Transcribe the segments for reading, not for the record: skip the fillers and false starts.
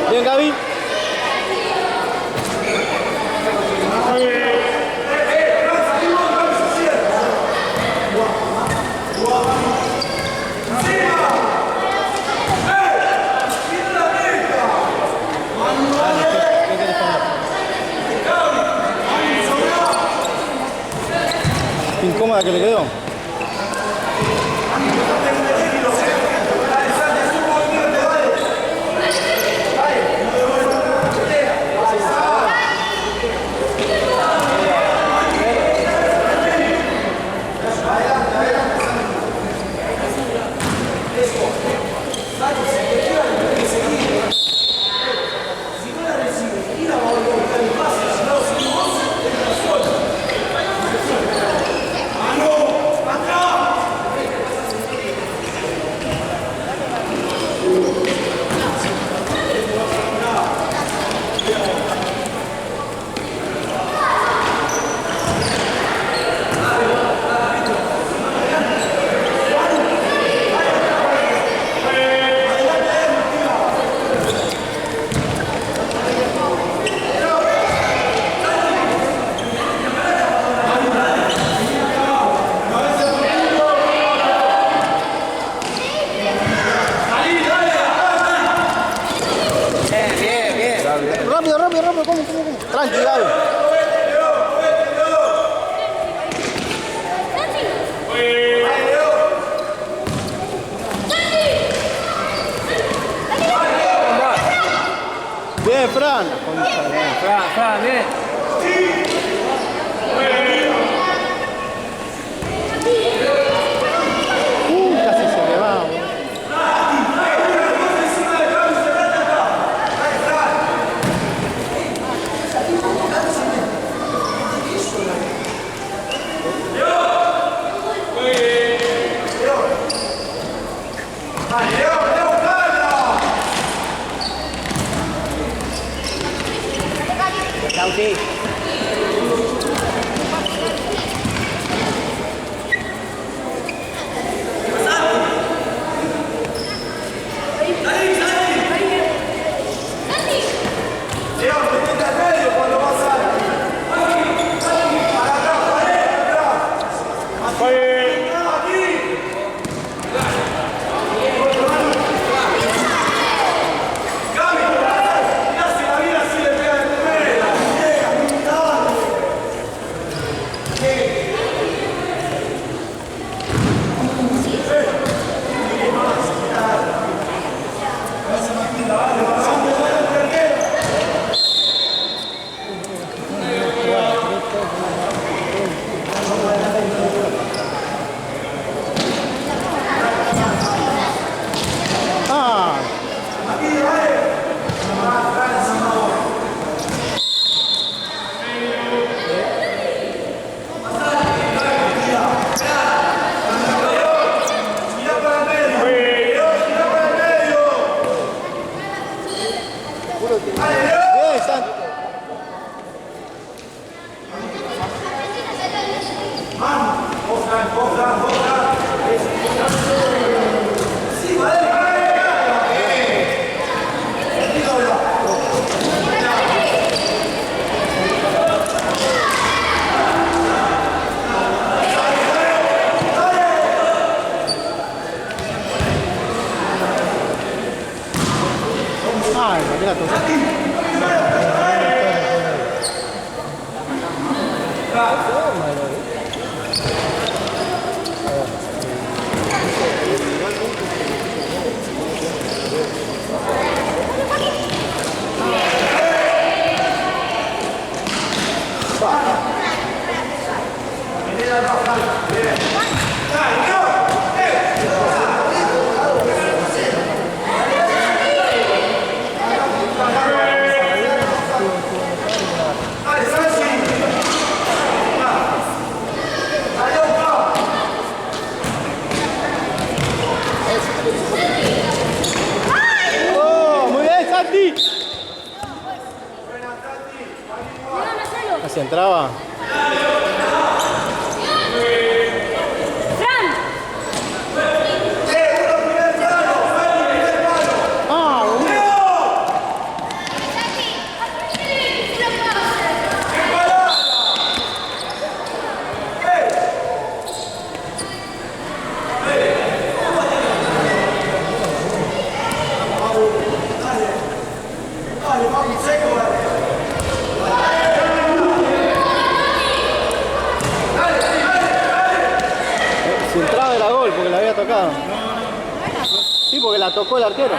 Bien, Gaby. Incómoda que le quedó. Rápido, rápido, rápido, ¿cómo? Tranqui, Gaby. Bien, Fran. Fran, bien. Casi se le va. Lauti. si entraba. Si entraba era gol porque la había tocado. Sí, porque la tocó el arquero.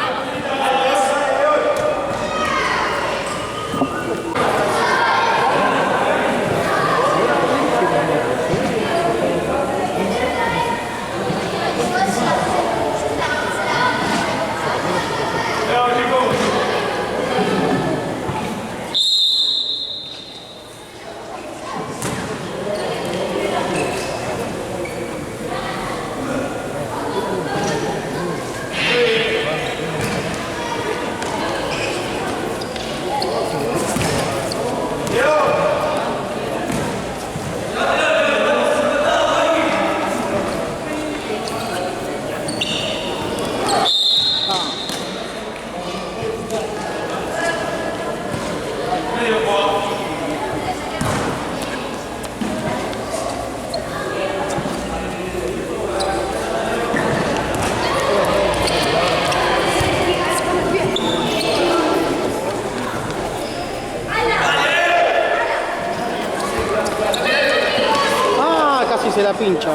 Casi se la pincha.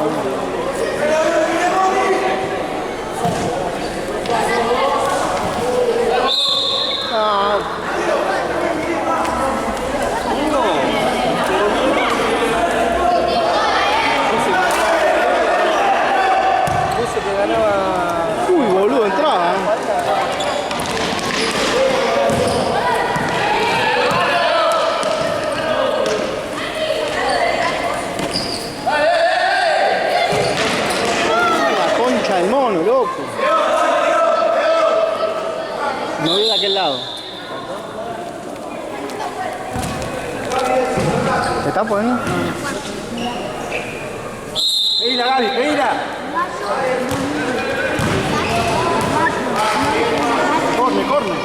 Ah. Uy, boludo, entraba. El mono, loco. Me voy de aquel lado. ¿Te está poniendo? Pedila, Gaby, pedila. Corne, corne.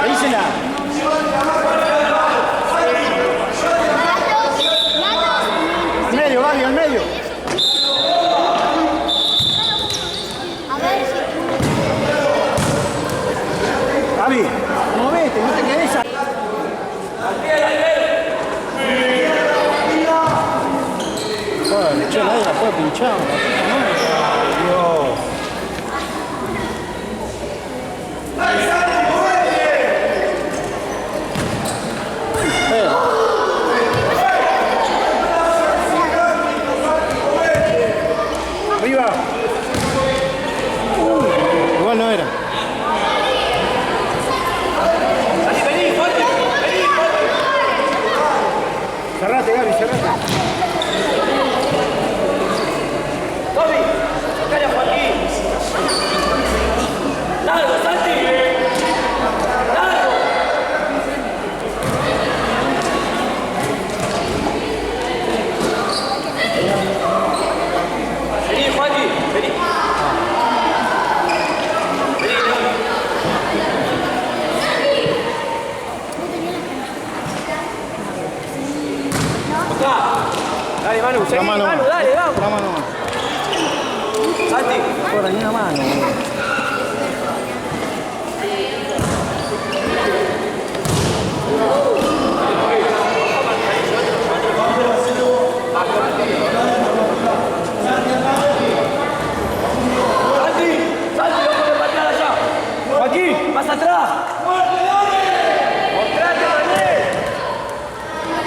Pedísela. Al medio, Gaby, al medio. Gaby, movete, no te quedes ahí. Joder, che, nadie la puede pinchar. Dios. Arriba. Igual no era. Cerrate, Gaby, cerrate. Gaby, sacale a Joaquín. ¡Largo, Santi! ¡Largo! Vení, Joaquín, vení. Dale, Manu, seguí, Manu, dale, vamos. La mano. Santi. Por ahí una mano. Santi, no puedes patear allá. Joaquín, más atrás. Mostrate, Manuel.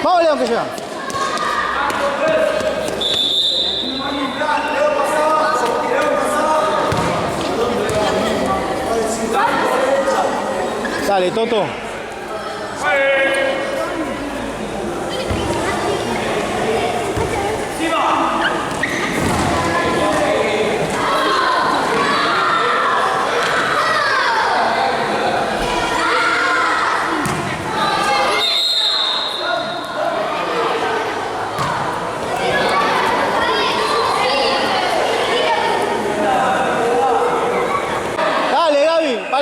Vamos, León, que llega. Dale, Toto.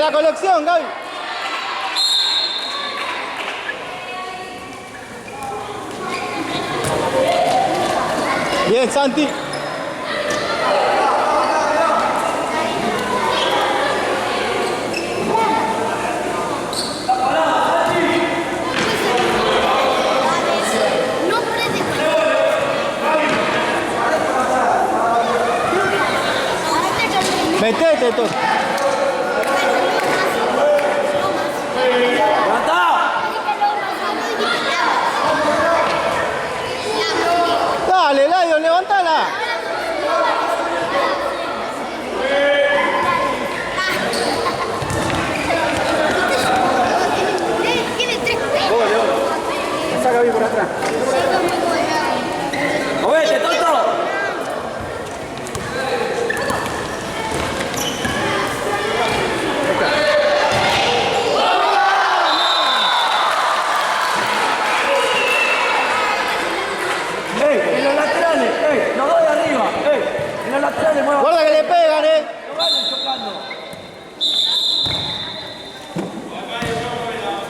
la colección, Gaby. Bien, Santi. Metete todo. Dale, Lion, levántala. Saca bien por atrás. ¡Movete, tonto! En los laterales, los dos de arriba, en los laterales muevan. Guarda que le pegan, No vayan chocando.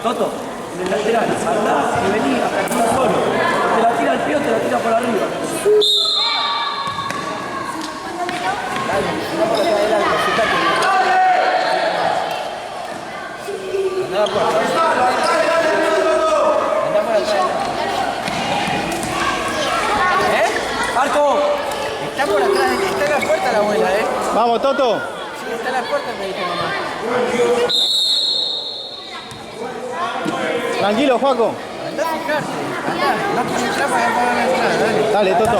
Toto, en el lateral, andá y vení hasta aquí solo. Te la tira el pie o te la tira por arriba. Marco, Está por atrás, está en la puerta la abuela, Vamos, Toto. Sí, está en la puerta, me dijo mamá. Tranquilo, Juaco. Andá a fijarte, andá. No te entras para pagar la entrada, dale. Dale, Toto.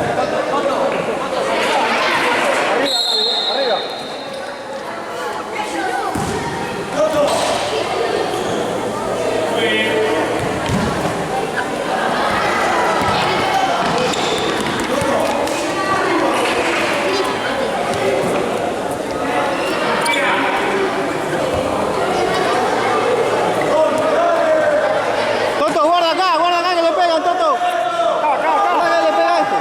Toto, guarda acá que le pegan, Toto. Guarda que le pega este.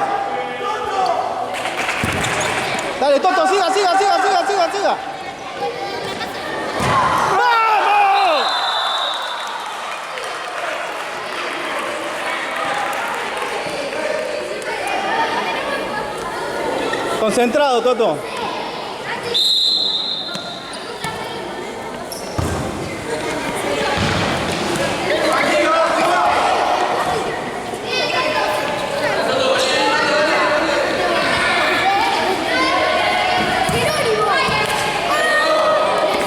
Dale, Toto, siga. ¡Vamos! Concentrado, Toto.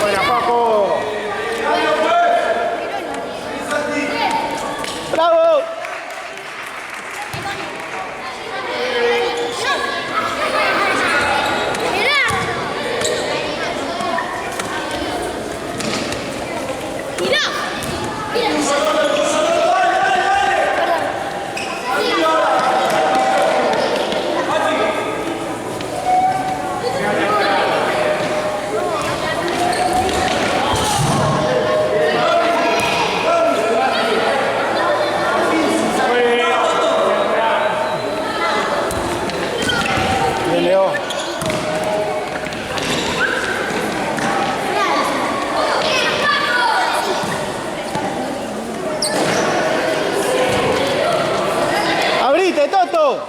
Buena, Paco. ¡Bravo! Bien, Leo. ¡Abrite, Toto!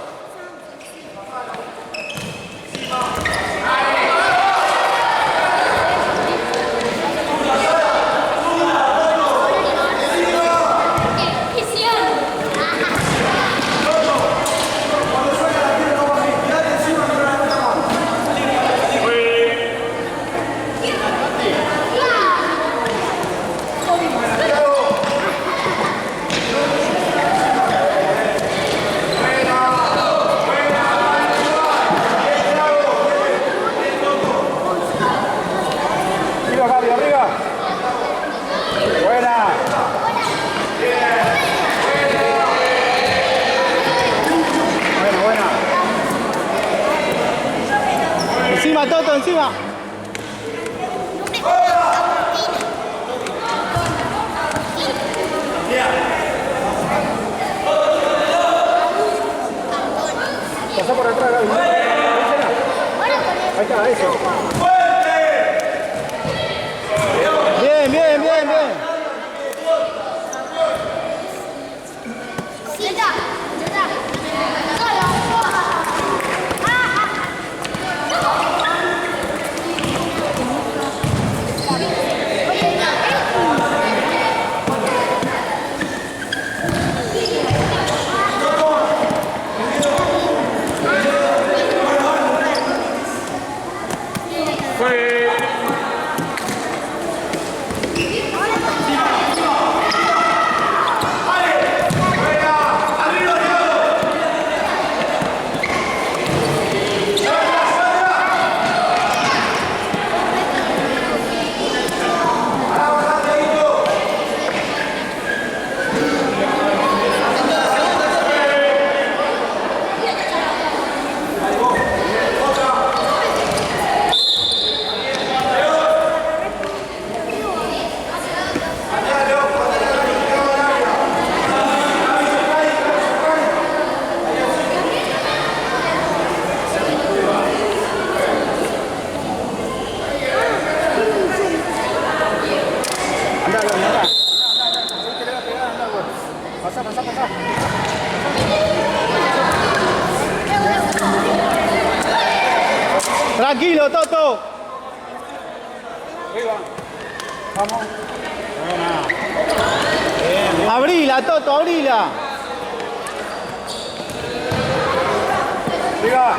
Arriba, Gaby, arriba. Buena. Buena. Encima, Toto, encima. Pasá por atrás, Gaby. Ahí está, eso. Bien. bien. Tranquilo, Toto. Vamos. Abrila, Toto, abrila. Arriba.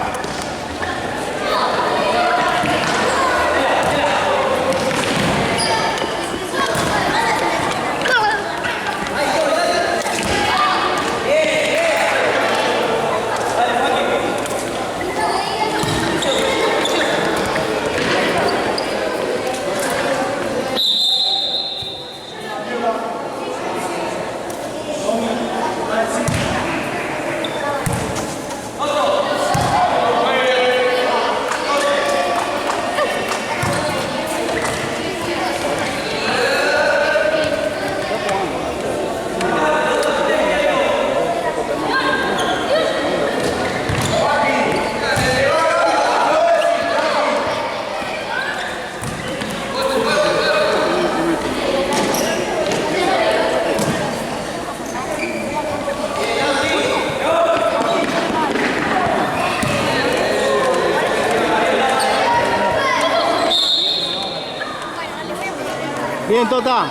Bien, Tota.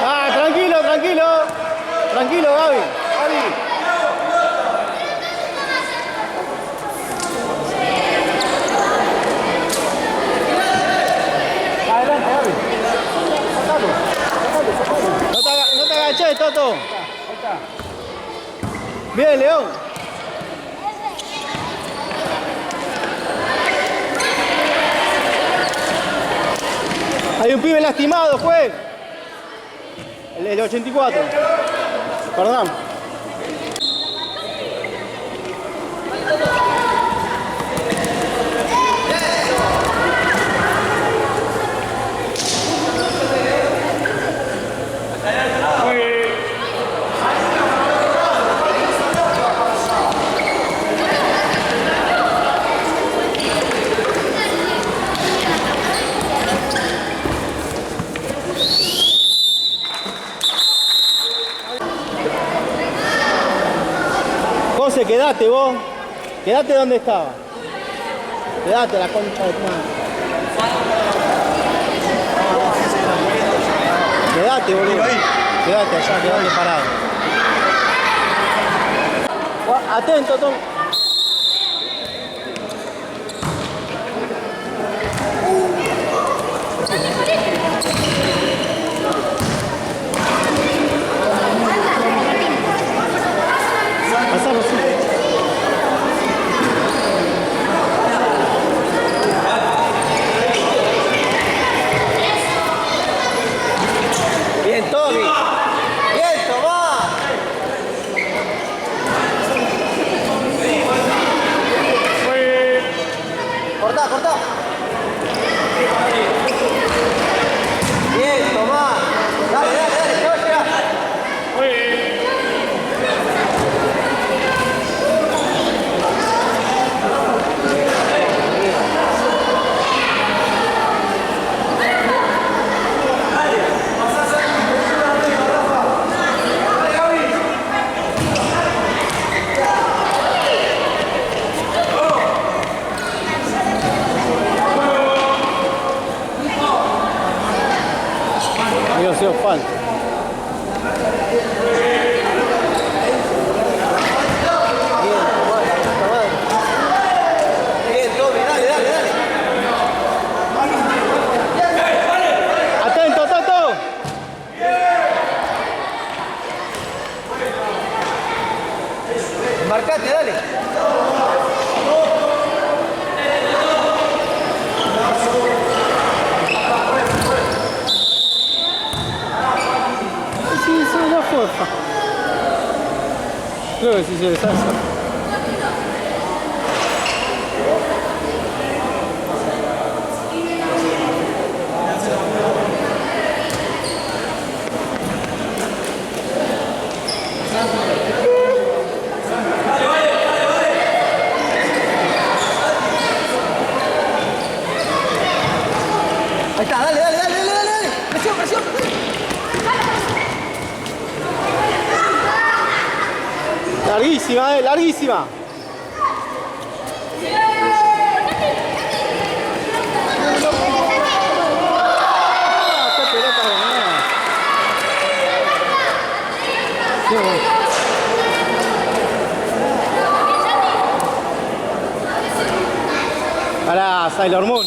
Ah, tranquilo, tranquilo. Tranquilo, Gaby. Adelante, Gaby. No te agaches, Toto. Ahí está. Bien, León. Hay un pibe lastimado, juez. El 84. Perdón. José, quedate vos. Quedate donde estaba. Quedate la concha de tu madre. Quedate, boludo. Quedate allá, quedate parado. Atento, Tom. Pasamos, sí. Bien, Tommy. Bien, Tomás. Marcate, dale. Sí, eso ya fue. Creo que sí se deshace. Ahí está, dale, dale, dale, dale, dale. Presión, presión. Larguísima, larguísima. Qué pelota de mierda. Qué bueno. Pará, Sailor Moon.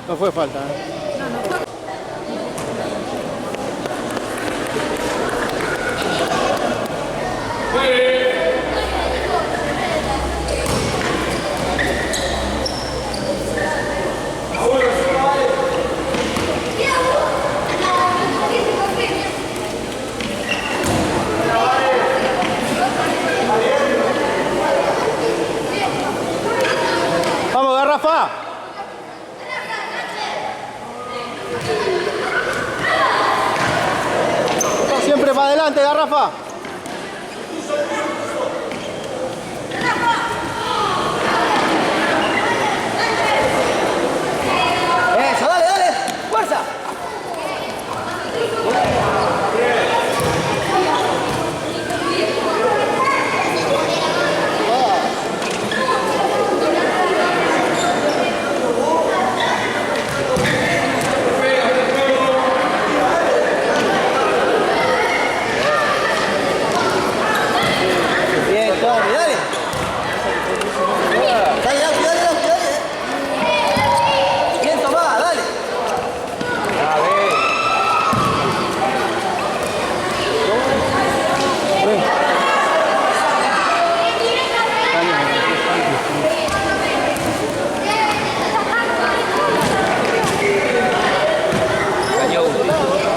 No fue falta, ¿eh? ¡Vamos, Garrafa! Siempre para adelante, Garrafa. Eso, dale, dale. Fuerza.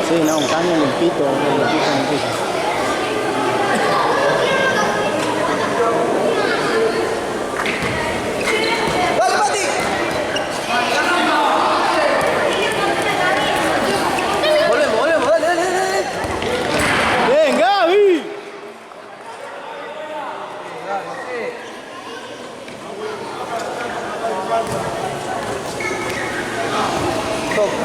Sí, no, un caño limpito, limpito. ¡Dale, Mati! Volvemos, dale, dale, dale. ¡Bien, Gaby! Toca.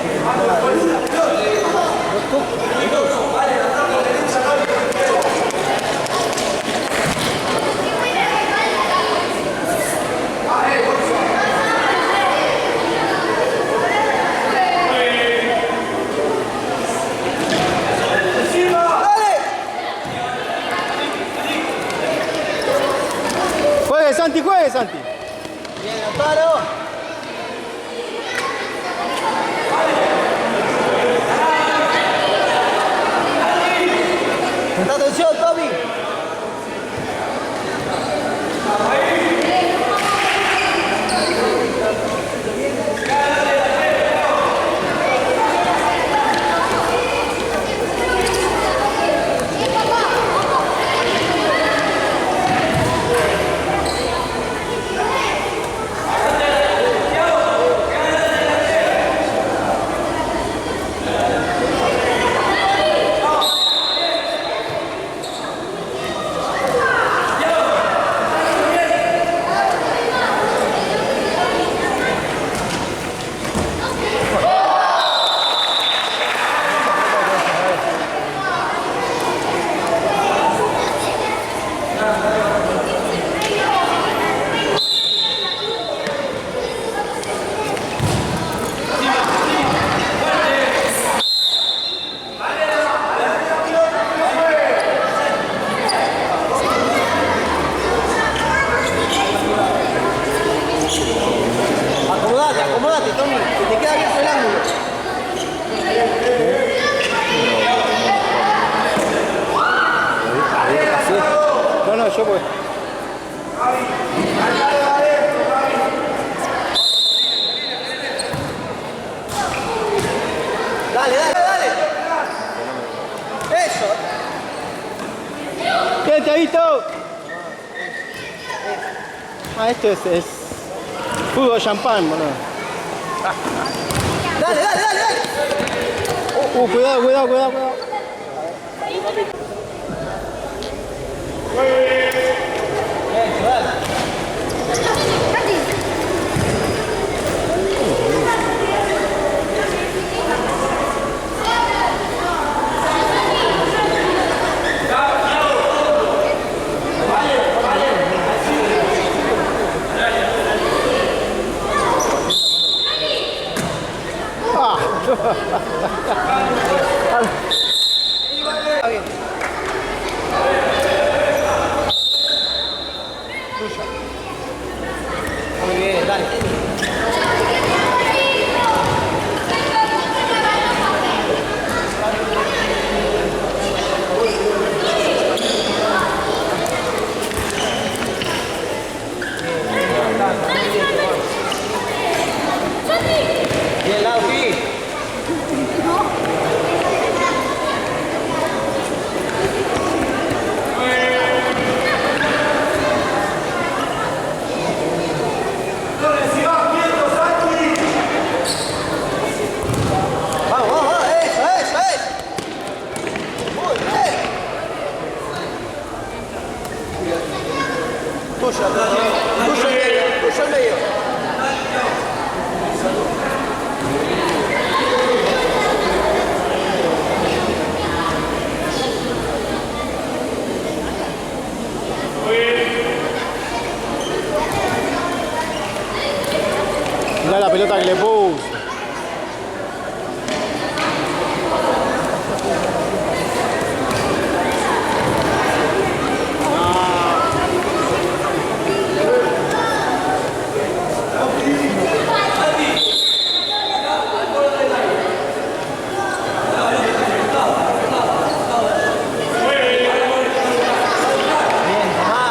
Bien, Lautaro. Presta atención, Tommy. Acomódate, Tommy, que te queda bien el ángulo. No, no, yo pues. Dale, dale, dale. Eso. ¿Qué, Tiaguito? Ah, esto es fútbol champán, boludo. Dale, dale, dale, dale. Cuidado, cuidado, cuidado, cuidado. Eso, dale. Está bien. Tuya. Muy bien, dale. Bien, Lauti. Vamos, vamos, eso, eso, eso. Muy bien. Tuyo, tuyo en medio, tuyo en medio. Mirá la pelota que le puso. Bien, Tomás.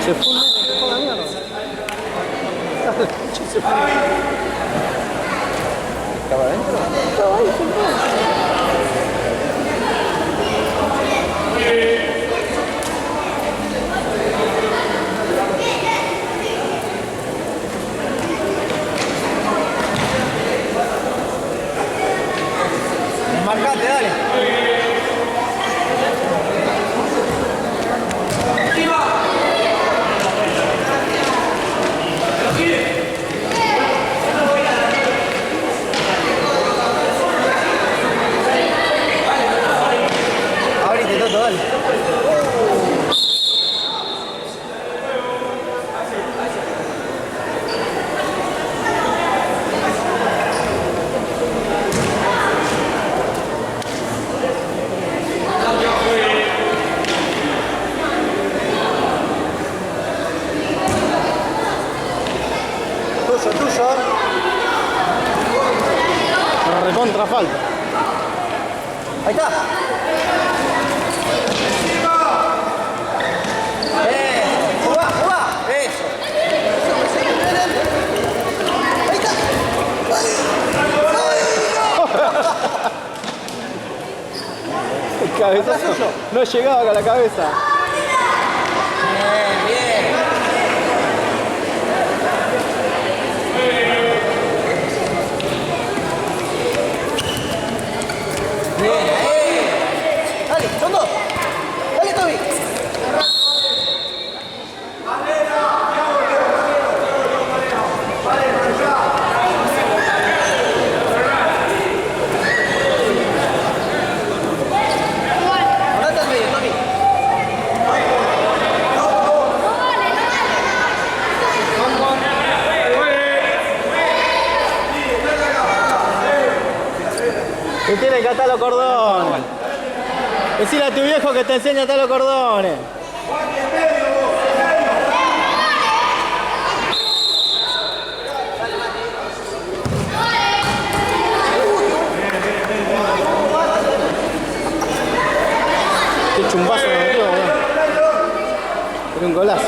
Se fue la mierda. Se fue. ¿Estaba adentro? Estaba ahí, sentado. Marcate, dale. Ahí está. Jugá, jugá. Eso. Ahí está. El cabezazo no llegaba con la cabeza. Bien, bien. Bien, ahí. Dale, son dos. Dale, Toby. Andate al medio, Toby. Que tiene que atar los cordones. Decile a tu viejo que te enseñe a atar los cordones. Qué chumbazo me metió, boludo. Era un golazo.